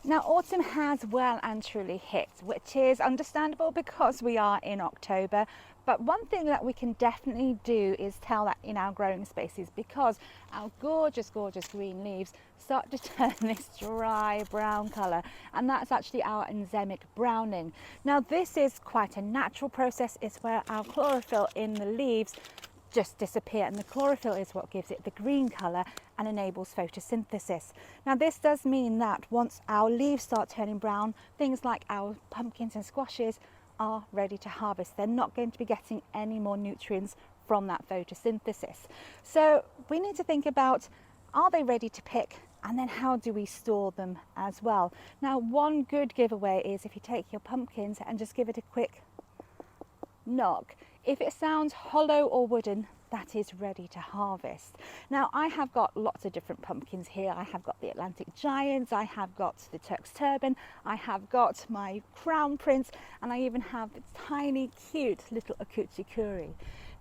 Now autumn has well and truly hit, which is understandable because we are in October. But one thing that we can definitely do is tell that in our growing spaces, because our gorgeous green leaves start to turn this dry brown colour, and that's actually our endemic browning. Now this is quite a natural process. It's where our chlorophyll in the leaves just disappear, and the chlorophyll is what gives it the green colour and enables photosynthesis. Now this does mean that once our leaves start turning brown, things like our pumpkins and squashes are ready to harvest. They're not going to be getting any more nutrients from that photosynthesis. So we need to think about, are they ready to pick, and then how do we store them as well. Now one good giveaway is if you take your pumpkins and just give it a quick knock. If it sounds hollow or wooden, that is ready to harvest. Now I have got lots of different pumpkins here. I have got the Atlantic Giants, I have got the Turk's Turban, I have got my Crown Prince, and I even have the tiny cute little Akuchikuri.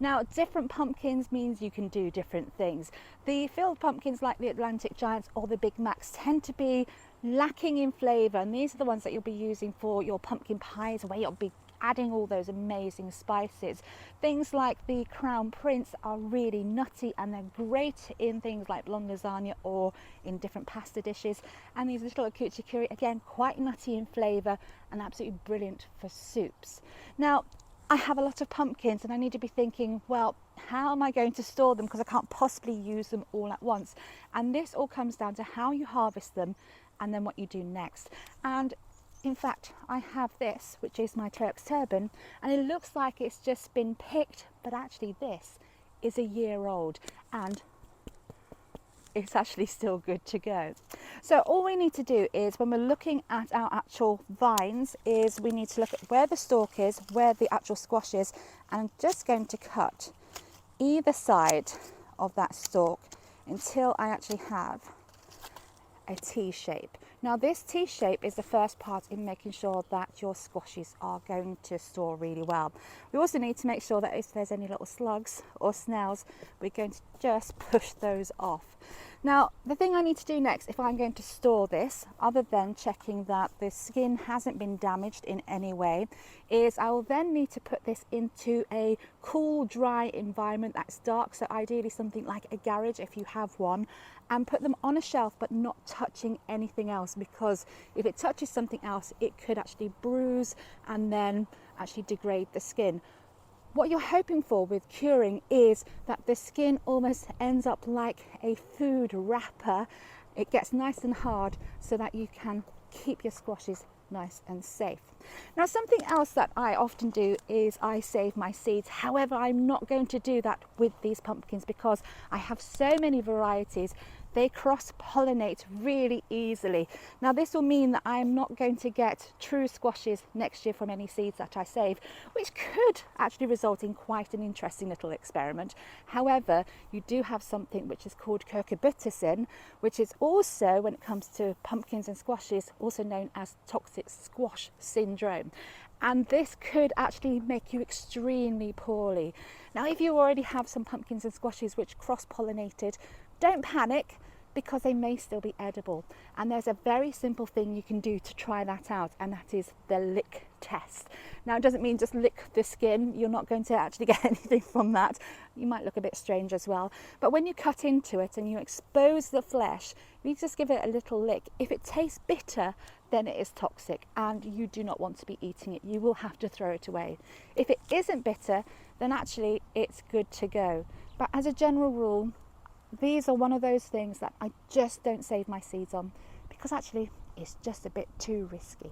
Now different pumpkins means you can do different things. The filled pumpkins like the Atlantic Giants or the Big Macs tend to be lacking in flavour, and these are the ones that you'll be using for your pumpkin pies, where you'll be adding all those amazing spices. Things like the Crown Prince are really nutty, and they're great in things like blonde lasagna or in different pasta dishes. And these little Akuchikuri, again, quite nutty in flavour and absolutely brilliant for soups. Now I have a lot of pumpkins and I need to be thinking, well, how am I going to store them, because I can't possibly use them all at once. And this all comes down to how you harvest them and then what you do next. And in fact, I have this, which is my Turk's Turban, and it looks like it's just been picked, but actually this is a year old and it's actually still good to go. So all we need to do is, when we're looking at our actual vines, is we need to look at where the stalk is, where the actual squash is, and I'm just going to cut either side of that stalk until I actually have a T shape. Now this T shape is the first part in making sure that your squashes are going to store really well. We also need to make sure that if there's any little slugs or snails, we're going to just push those off. Now the thing I need to do next, if I'm going to store this, other than checking that the skin hasn't been damaged in any way, is I will then need to put this into a cool, dry environment that's dark, so ideally something like a garage if you have one, and put them on a shelf but not touching anything else, because if it touches something else it could actually bruise and then actually degrade the skin. What you're hoping for with curing is that the skin almost ends up like a food wrapper. It gets nice and hard so that you can keep your squashes nice and safe. Now something else that I often do is I save my seeds. However, I'm not going to do that with these pumpkins because I have so many varieties. They cross-pollinate really easily. Now this will mean that I'm not going to get true squashes next year from any seeds that I save, which could actually result in quite an interesting little experiment. However, you do have something which is called cucurbitacin, which is also, when it comes to pumpkins and squashes, also known as toxic squash syndrome. And this could actually make you extremely poorly. Now if you already have some pumpkins and squashes which cross-pollinated, don't panic, because they may still be edible. And there's a very simple thing you can do to try that out, and that is the lick test. Now it doesn't mean just lick the skin, you're not going to actually get anything from that. You might look a bit strange as well, but when you cut into it and you expose the flesh, you just give it a little lick. If it tastes bitter, then it is toxic and you do not want to be eating it. You will have to throw it away. If it isn't bitter, then actually it's good to go. But as a general rule, these are one of those things that I just don't save my seeds on, because actually it's just a bit too risky.